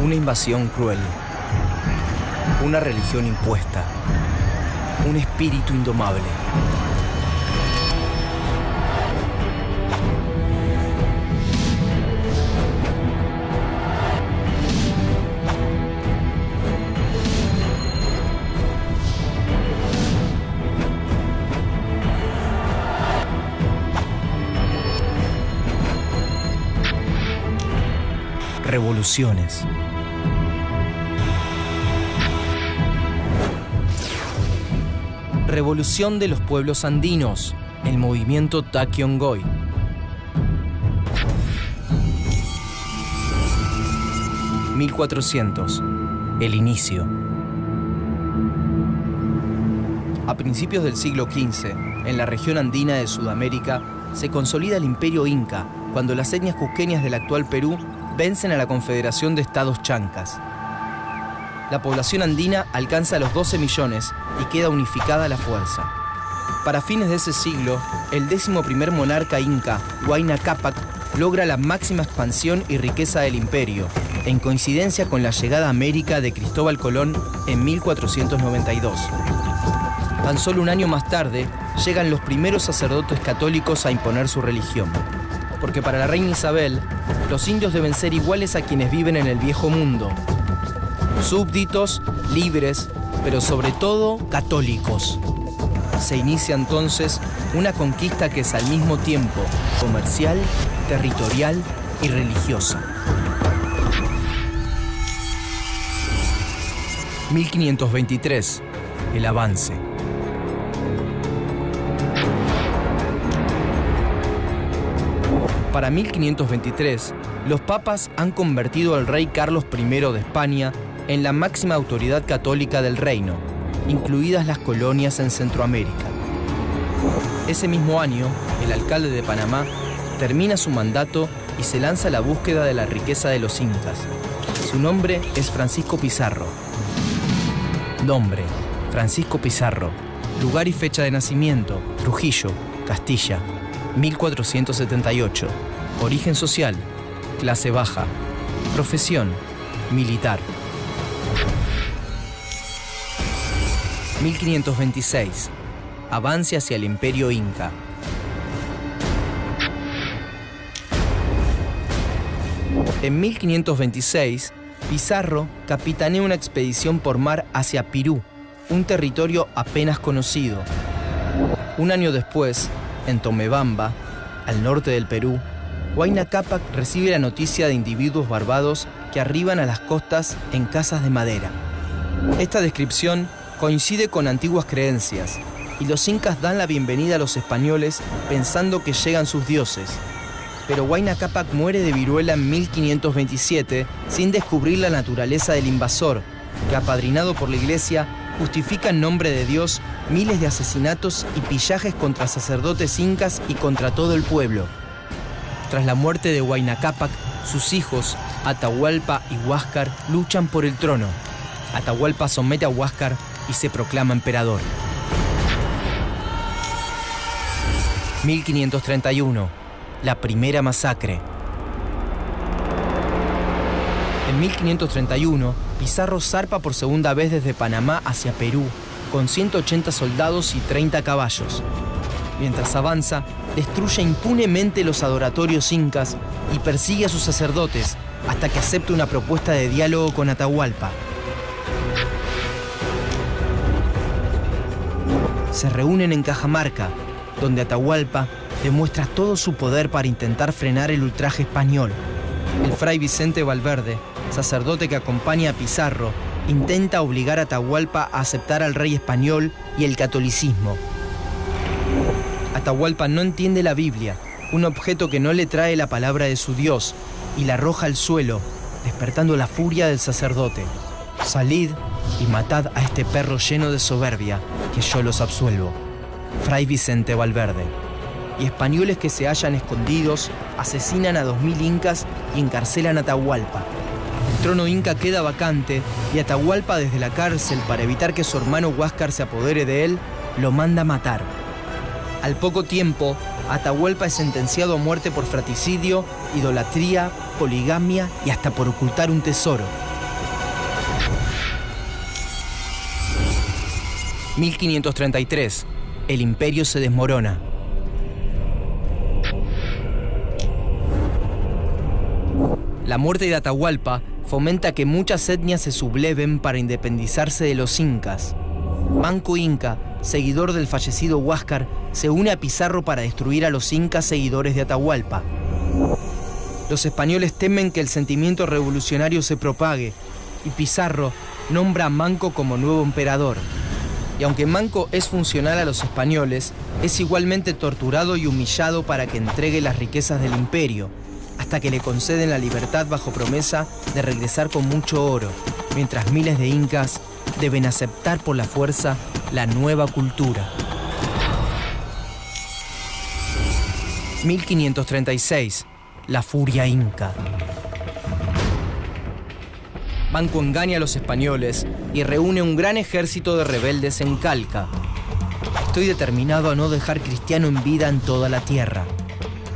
Una invasión cruel. Una religión impuesta. Un espíritu indomable. Revoluciones. Revolución de los pueblos andinos, el movimiento Taquiongói. (1400), el inicio. A principios del siglo XV, en la región andina de Sudamérica, se consolida el imperio inca, cuando las etnias cusqueñas del actual Perú vencen a la Confederación de Estados Chancas. La población andina alcanza los 12 millones y queda unificada a la fuerza. Para fines de ese siglo, el 11º monarca inca, Huayna Cápac, logra la máxima expansión y riqueza del imperio, en coincidencia con la llegada a América de Cristóbal Colón en 1492. Tan solo un año más tarde, llegan los primeros sacerdotes católicos a imponer su religión. Porque para la reina Isabel, los indios deben ser iguales a quienes viven en el viejo mundo. Súbditos, libres, pero sobre todo católicos. Se inicia entonces una conquista que es al mismo tiempo comercial, territorial y religiosa. 1523, el avance. Para 1523, los papas han convertido al rey Carlos I de España en la máxima autoridad católica del reino, incluidas las colonias en Centroamérica. Ese mismo año, el alcalde de Panamá termina su mandato y se lanza a la búsqueda de la riqueza de los incas. Su nombre es Francisco Pizarro. Nombre: Francisco Pizarro. Lugar y fecha de nacimiento: Trujillo, Castilla, 1478. Origen social: clase baja. Profesión: militar. 1526. Avance hacia el Imperio Inca. En 1526, Pizarro capitanea una expedición por mar hacia Pirú, un territorio apenas conocido. Un año después, en Tomebamba, al norte del Perú, Huayna Cápac recibe la noticia de individuos barbados que arriban a las costas en casas de madera. Esta descripción coincide con antiguas creencias, y los incas dan la bienvenida a los españoles pensando que llegan sus dioses. Pero Huayna Cápac muere de viruela en 1527 sin descubrir la naturaleza del invasor, que, apadrinado por la iglesia, justifica en nombre de Dios miles de asesinatos y pillajes contra sacerdotes incas y contra todo el pueblo. Tras la muerte de Huayna Cápac, sus hijos, Atahualpa y Huáscar, luchan por el trono. Atahualpa somete a Huáscar y se proclama emperador. 1531. La primera masacre. En 1531, Pizarro zarpa por segunda vez desde Panamá hacia Perú, con 180 soldados y 30 caballos. Mientras avanza, destruye impunemente los adoratorios incas y persigue a sus sacerdotes hasta que acepta una propuesta de diálogo con Atahualpa. Se reúnen en Cajamarca, donde Atahualpa demuestra todo su poder para intentar frenar el ultraje español. El fray Vicente Valverde, sacerdote que acompaña a Pizarro, intenta obligar a Atahualpa a aceptar al rey español y el catolicismo. Atahualpa no entiende la Biblia, un objeto que no le trae la palabra de su Dios, y la arroja al suelo, despertando la furia del sacerdote. Salid y matad a este perro lleno de soberbia, que yo los absuelvo. Fray Vicente Valverde. Y españoles que se hallan escondidos asesinan a 2000 incas y encarcelan a Atahualpa. El trono inca queda vacante y Atahualpa, desde la cárcel, para evitar que su hermano Huáscar se apodere de él, lo manda a matar. Al poco tiempo, Atahualpa es sentenciado a muerte por fratricidio, idolatría, poligamia y hasta por ocultar un tesoro. 1533. El imperio se desmorona. La muerte de Atahualpa fomenta que muchas etnias se subleven para independizarse de los incas. Manco Inca, seguidor del fallecido Huáscar, se une a Pizarro para destruir a los incas seguidores de Atahualpa. Los españoles temen que el sentimiento revolucionario se propague y Pizarro nombra a Manco como nuevo emperador. Y aunque Manco es funcional a los españoles, es igualmente torturado y humillado para que entregue las riquezas del imperio, hasta que le conceden la libertad bajo promesa de regresar con mucho oro, mientras miles de incas deben aceptar por la fuerza la nueva cultura. 1536. La furia inca. Manco engaña a los españoles y reúne un gran ejército de rebeldes en Calca. Estoy determinado a no dejar cristiano en vida en toda la tierra.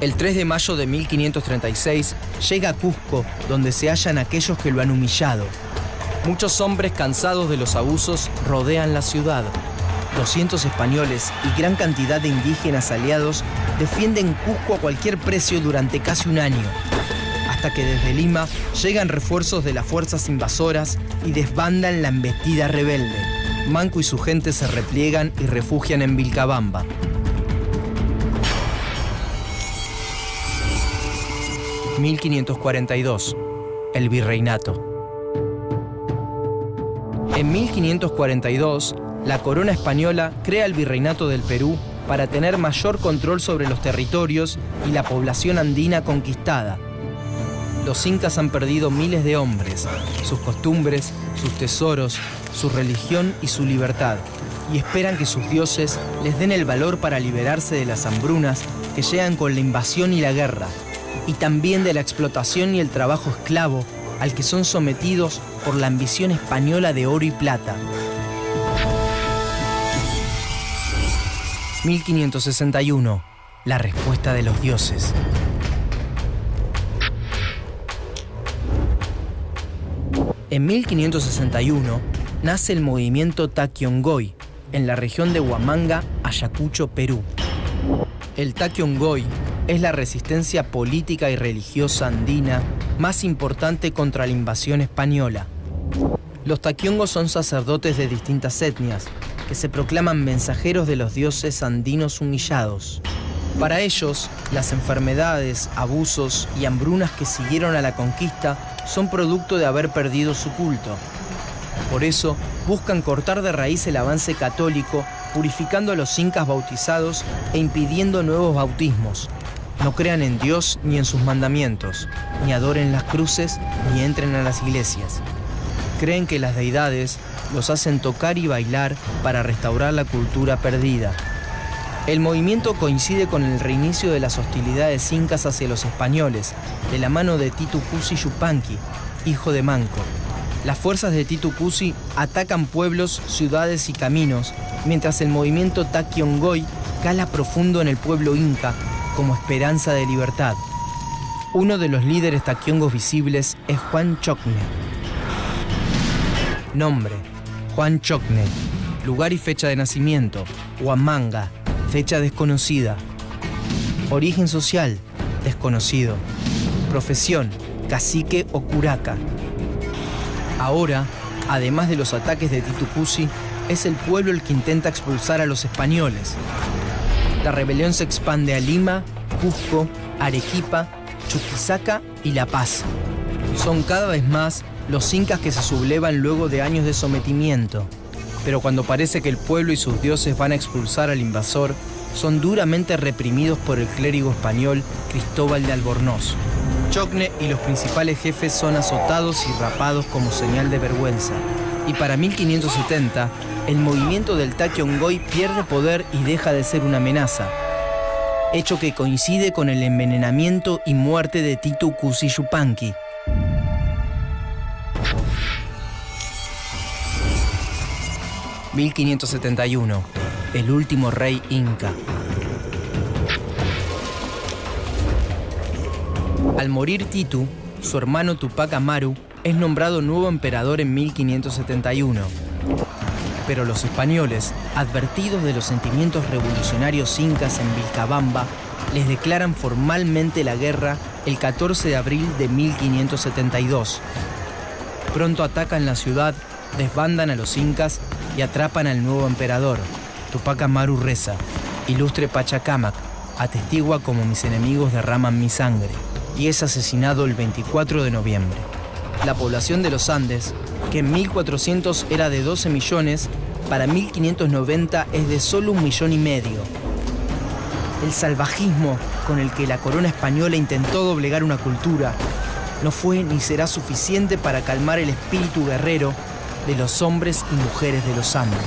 El 3 de mayo de 1536 llega a Cusco, donde se hallan aquellos que lo han humillado. Muchos hombres cansados de los abusos rodean la ciudad. 200 españoles y gran cantidad de indígenas aliados defienden Cusco a cualquier precio durante casi un año, hasta que desde Lima llegan refuerzos de las fuerzas invasoras y desbandan la embestida rebelde. Manco y su gente se repliegan y refugian en Vilcabamba. (1542) El virreinato. En 1542, la corona española crea el virreinato del Perú para tener mayor control sobre los territorios y la población andina conquistada. Los incas han perdido miles de hombres, sus costumbres, sus tesoros, su religión y su libertad, y esperan que sus dioses les den el valor para liberarse de las hambrunas que llegan con la invasión y la guerra, y también de la explotación y el trabajo esclavo al que son sometidos por la ambición española de oro y plata. 1561. La respuesta de los dioses. En 1561 nace el movimiento Taquiongói en la región de Huamanga, Ayacucho, Perú. El Taquiongói es la resistencia política y religiosa andina más importante contra la invasión española. Los taquiongos son sacerdotes de distintas etnias que se proclaman mensajeros de los dioses andinos humillados. Para ellos, las enfermedades, abusos y hambrunas que siguieron a la conquista son producto de haber perdido su culto. Por eso, buscan cortar de raíz el avance católico, purificando a los incas bautizados e impidiendo nuevos bautismos. No crean en Dios ni en sus mandamientos, ni adoren las cruces, ni entren a las iglesias. Creen que las deidades los hacen tocar y bailar para restaurar la cultura perdida. El movimiento coincide con el reinicio de las hostilidades incas hacia los españoles, de la mano de Titu Cusi Yupanqui, hijo de Manco. Las fuerzas de Titu Cusi atacan pueblos, ciudades y caminos, mientras el movimiento Taquiongói cala profundo en el pueblo inca como esperanza de libertad. Uno de los líderes taquiongos visibles es Juan Chocne. Nombre: Juan Chocne. Lugar y fecha de nacimiento: Huamanga. Fecha desconocida. Origen social: desconocido. Profesión: cacique o curaca. Ahora, además de los ataques de Titu Cusi, es el pueblo el que intenta expulsar a los españoles. La rebelión se expande a Lima, Cusco, Arequipa, Chuquisaca y La Paz. Son cada vez más los incas que se sublevan luego de años de sometimiento. Pero cuando parece que el pueblo y sus dioses van a expulsar al invasor, son duramente reprimidos por el clérigo español Cristóbal de Albornoz. Chocne y los principales jefes son azotados y rapados como señal de vergüenza. Y para 1570, el movimiento del Taquiongói pierde poder y deja de ser una amenaza, hecho que coincide con el envenenamiento y muerte de Titu Cusi Yupanqui. (1571) El último rey inca. Al morir Titu, su hermano Tupac Amaru es nombrado nuevo emperador en 1571. Pero los españoles, advertidos de los sentimientos revolucionarios incas en Vilcabamba, les declaran formalmente la guerra el 14 de abril de 1572. Pronto atacan la ciudad, desbandan a los incas y atrapan al nuevo emperador. Tupac Amaru reza: ilustre Pachacamac, atestigua como mis enemigos derraman mi sangre, y es asesinado el 24 de noviembre. La población de los Andes, que en 1400 era de 12 millones, para 1590 es de solo 1,5 millones. El salvajismo con el que la corona española intentó doblegar una cultura no fue ni será suficiente para calmar el espíritu guerrero de los hombres y mujeres de los Andes.